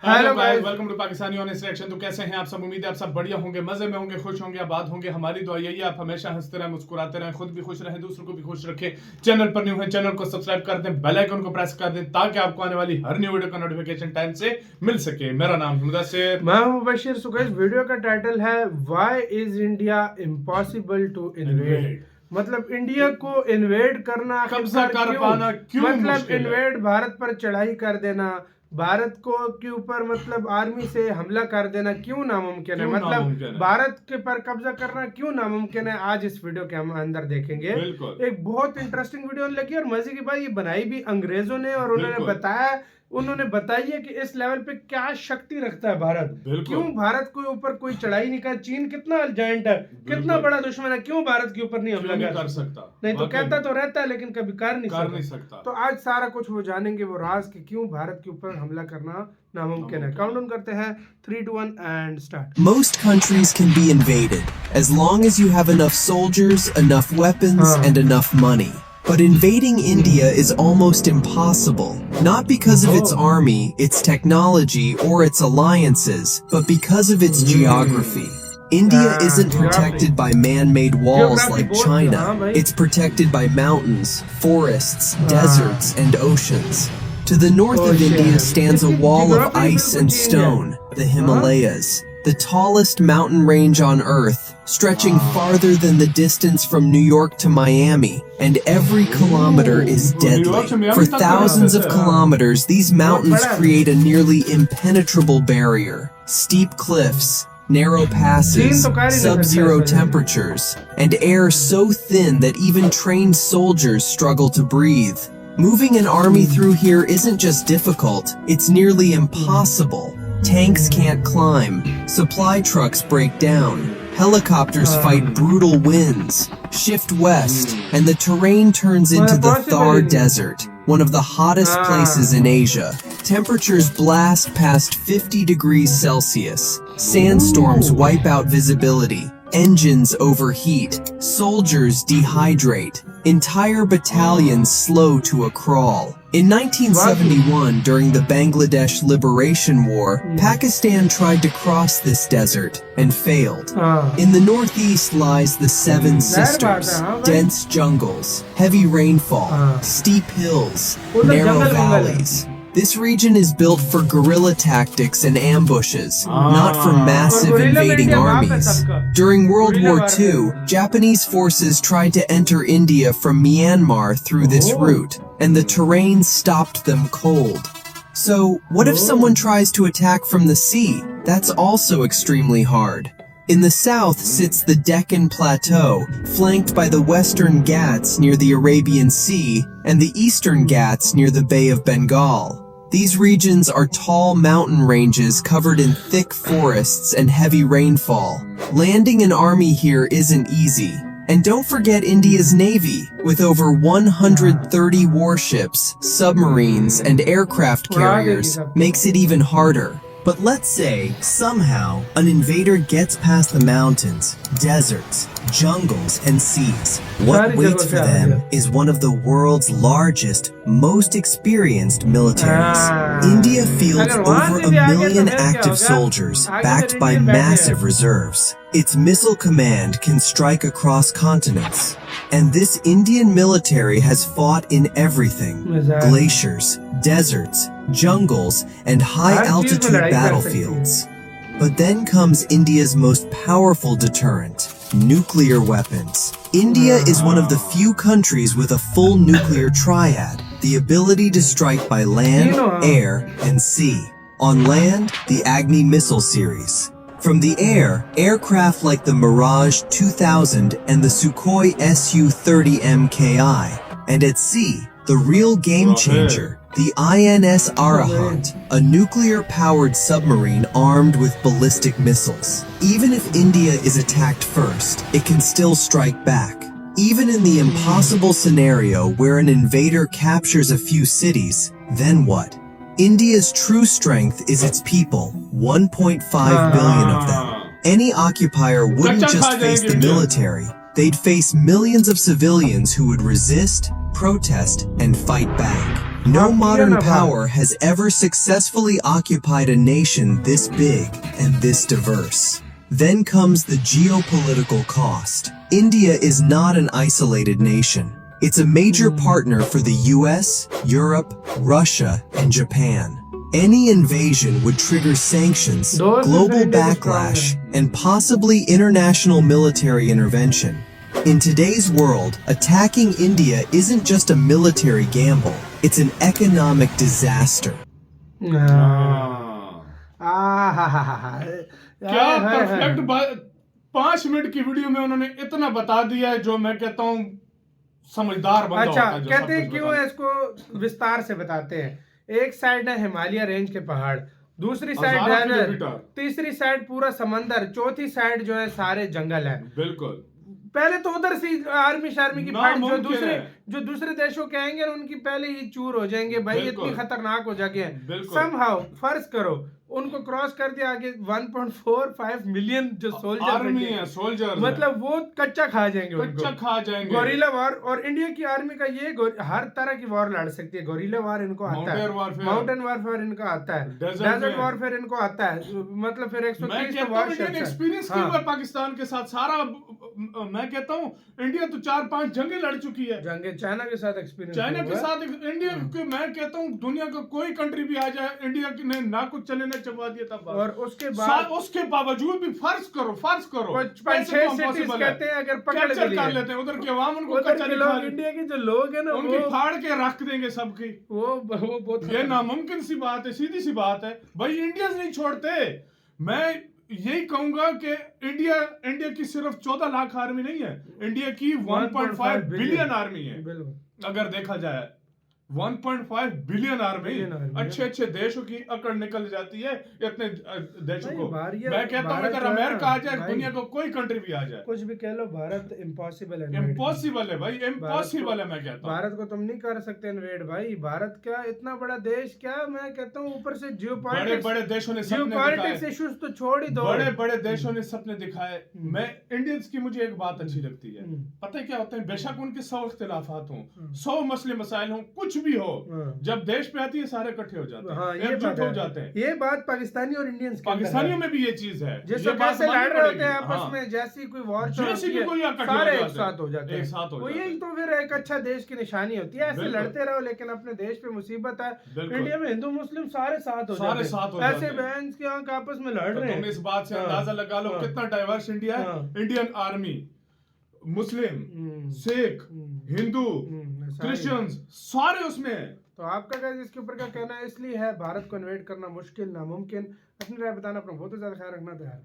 Hello guys, welcome to Pakistani honest reaction. तो कैसे हैं आप सब? उम्मीद है आप सब बढ़िया होंगे, मजे में होंगे, खुश होंगे, आबाद होंगे। हमारी दुआ यही है आप हमेशा हंसते रहें, मुस्कुराते रहें, खुद भी खुश रहें, दूसरों को भी खुश रखें। चैनल पर न्यू है, चैनल को सब्सक्राइब कर दें, बेल आइकन को प्रेस कर दें ताकि आपको आने वाली हर न्यू वीडियो का नोटिफिकेशन टाइम से मिल सके। मेरा नाम है मुदस्सिर, मैं हूं मुबशिर। सो गाइस, वीडियो का टाइटल है why is India impossible to invade. मतलब इंडिया को इन्वेड करना, कब्जा कर पाना क्यों मतलब इन्वेड भारत पर चढ़ाई कर देना, भारत को के ऊपर मतलब आर्मी से हमला कर देना क्यों नामुमकिन है। मतलब भारत के पर कब्जा करना क्यों नामुमकिन है। आज इस वीडियो के हम अंदर देखेंगे। एक बहुत इंटरेस्टिंग वीडियो लगी और मजे की बात, ये बनाई भी अंग्रेजों ने और उन्होंने बताई है कि इस लेवल पे क्या शक्ति रखता है भारत, क्यों भारत के ऊपर कोई चढ़ाई नहीं कर। चीन कितना जायंट है, कितना बड़ा दुश्मन है, क्यों भारत के ऊपर नहीं हमला कर सकता। नहीं तो कहता तो रहता है लेकिन कभी कर नहीं सकता। तो आज सारा कुछ वो जानेंगे, वो राज कि क्यों भारत के ऊपर हमला करना नामुमकिन है। काउंटडाउन करते हैं 3, 2, 1 and start. Most countries can be invaded as long as you have enough soldiers, enough weapons, and enough money. But invading India is almost impossible, not because of its army, its technology, or its alliances, but because of its geography. India isn't protected by man-made walls like China. It's protected by mountains, forests, deserts, and oceans. To the north of India stands a wall of ice and stone, the Himalayas, the tallest mountain range on Earth, stretching farther than the distance from New York to Miami, and every kilometer is deadly. For thousands of kilometers, these mountains create a nearly impenetrable barrier. Steep cliffs, narrow passes, sub-zero temperatures, and air so thin that even trained soldiers struggle to breathe. Moving an army through here isn't just difficult, it's nearly impossible. Tanks can't climb, supply trucks break down, helicopters fight brutal winds, shift west, and the terrain turns into the Thar Desert, one of the hottest places in Asia. Temperatures blast past 50 degrees Celsius, sandstorms wipe out visibility, engines overheat, soldiers dehydrate, entire battalions slow to a crawl. In 1971, during the Bangladesh Liberation War, Pakistan tried to cross this desert and failed. In the northeast lies the Seven Sisters, dense jungles, heavy rainfall, steep hills, narrow valleys. This region is built for guerrilla tactics and ambushes, not for massive invading armies. During World War II, Japanese forces tried to enter India from Myanmar through this route, and the terrain stopped them cold. So, what if someone tries to attack from the sea? That's also extremely hard. In the south sits the Deccan Plateau, flanked by the Western Ghats near the Arabian Sea and the Eastern Ghats near the Bay of Bengal. These regions are tall mountain ranges covered in thick forests and heavy rainfall. Landing an army here isn't easy. And don't forget India's navy, with over 130 warships, submarines, and aircraft carriers, makes it even harder. But let's say, somehow, an invader gets past the mountains, deserts, jungles, and seas. What waits for them is one of the world's largest, most experienced militaries. India fields over 1 million active soldiers, backed by massive reserves. Its missile command can strike across continents. And this Indian military has fought in everything: glaciers, deserts, jungles, and high-altitude battlefields. But then comes India's most powerful deterrent: nuclear weapons. India is one of the few countries with a full nuclear triad, the ability to strike by land, air, and sea. On land, the Agni missile series. From the air, aircraft like the Mirage 2000 and the Sukhoi Su-30 MKI. And at sea, the real game changer, the INS Arahant, a nuclear-powered submarine armed with ballistic missiles. Even if India is attacked first, it can still strike back. Even in the impossible scenario where an invader captures a few cities, then what? India's true strength is its people, 1.5 billion of them. Any occupier wouldn't just face the military, they'd face millions of civilians who would resist, protest, and fight back. No modern power has ever successfully occupied a nation this big and this diverse. Then comes the geopolitical cost. India is not an isolated nation. It's a major partner for the US, Europe, Russia, and Japan. Any invasion would trigger sanctions, global backlash, and possibly international military intervention. In today's world, attacking India isn't just a military gamble, it's an economic disaster. क्या perfect 5 minute की video में उन्होंने इतना बता दिया है जो मैं कहता हूँ समझदार बंदा अच्छा होता है, कहते हैं क्यों है, इसको विस्तार से बताते हैं। एक साइड है हिमालय रेंज के पहाड़, दूसरी साइड है, तीसरी साइड पूरा समंदर, चौथी साइड जो है सारे जंगल है। बिल्कुल। पहले तो उधर से आर्मी की फाइट जो दूसरे देशों के आएंगे उनकी पहले ही चूर हो जाएंगे भाई, इतनी खतरनाक हो जाएंगे। समहाउ फर्ज करो उनको क्रॉस कर दिया आगे 1.45 मिलियन जो सोल्जर आर्मी है, सोल्जर मतलब वो कच्चा खा जाएंगे, कच्चा खा जाएंगे। गोरिल्ला वॉर, और इंडिया की आर्मी का ये हर तरह की वॉर लड़ सकती है। गोरिल्ला वॉर इनको आता है, माउंटेन वॉरफेयर इनको आता है, डेजर्ट वॉरफेयर इनको आता है, मतलब फिर 130 एक्सपीरियंस किया हुआ पाकिस्तान के साथ सारा। मैं कहता हूँ इंडिया तो 4-5 जंगे लड़ चुकी है, जंगे चाइना के साथ एक्सपीरियंस, चाइना के साथ इंडिया के। मैं कहता हूँ दुनिया का कोई कंट्री भी आ जाए, इंडिया ने ना कुछ चले ना चबा दिया था। और उसके बावजूद भी फर्ज करो 5-6 सिटीज कहते हैं अगर पकड़ कर लेते हैं उधर के अवाम, उनको इंडिया के जो लोग हैं ना उनकी फाड़ के रख देंगे सबकी। वो बहुत ये नामुमकिन सी बात है, सीधी सी बात है भाई। इंडिया नहीं छोड़ते। मैं यही कहूंगा कि इंडिया की सिर्फ 14 लाख आर्मी नहीं है, इंडिया की 1.5 बिलियन आर्मी है। अगर देखा जाए 1.5 बिलियन आर्मी, अच्छे देशों की अकड़ निकल जाती है इतने देशों को। मैं कहता हूँ अगर अमेरिका आ जाए, दुनिया को कोई कंट्री भी आ जाए, कुछ भी कह लो, भारत इम्पॉसिबल है। इम्पॉसिबल है भाई, इम्पॉसिबल है। मैं कहता हूँ भारत को तुम नहीं कर सकते इन्वेड भाई। भारत क्या इतना बड़ा देश, क्या मैं कहता हूँ ऊपर से जियोपॉलिटिक्स, बड़े देशों ने जियोपॉलिटिक्स इश्यूज तो छोड़ ही दो, बड़े देशों ने सपने दिखाए। मैं इंडियंस की मुझे एक बात अच्छी लगती है, पता है क्या होता है, बेशक उनके 100 इख्तिलाफात हों, 100 मसले मसाइल हों, कुछ भी हो, जब देश पे आती है सारे इकट्ठे हो जाते हैं, एकजुट हो जाते हैं। ये बात पाकिस्तानी और इंडियंस, पाकिस्तानियों में भी ये चीज है, जैसे कैसे लड़ रहे होते हैं आपस में, जैसी कोई वॉर सारे एक साथ हो जाते हैं। तो यही तो फिर एक अच्छा देश की निशानी होती है। ऐसे लड़ते रहो, लेकिन अपने देश पे मुसीबत है। इंडिया में हिंदू मुस्लिम सारे साथ हो जाते हैं, ऐसे बहन की आंख आपस में लड़ रहे हैं। तुम इस बात से अंदाजा लगा लो कितना डाइवर्स इंडिया है। इंडियन आर्मी, मुस्लिम, सिख, हिंदू, क्रिश्चियंस सारे उसमें है। तो आपका क्या इसके ऊपर क्या कहना है? इसलिए है भारत को इन्वेड करना मुश्किल, नामुमकिन। अपनी राय बताना, अपना बहुत ज्यादा ख्याल रखना। तैयार।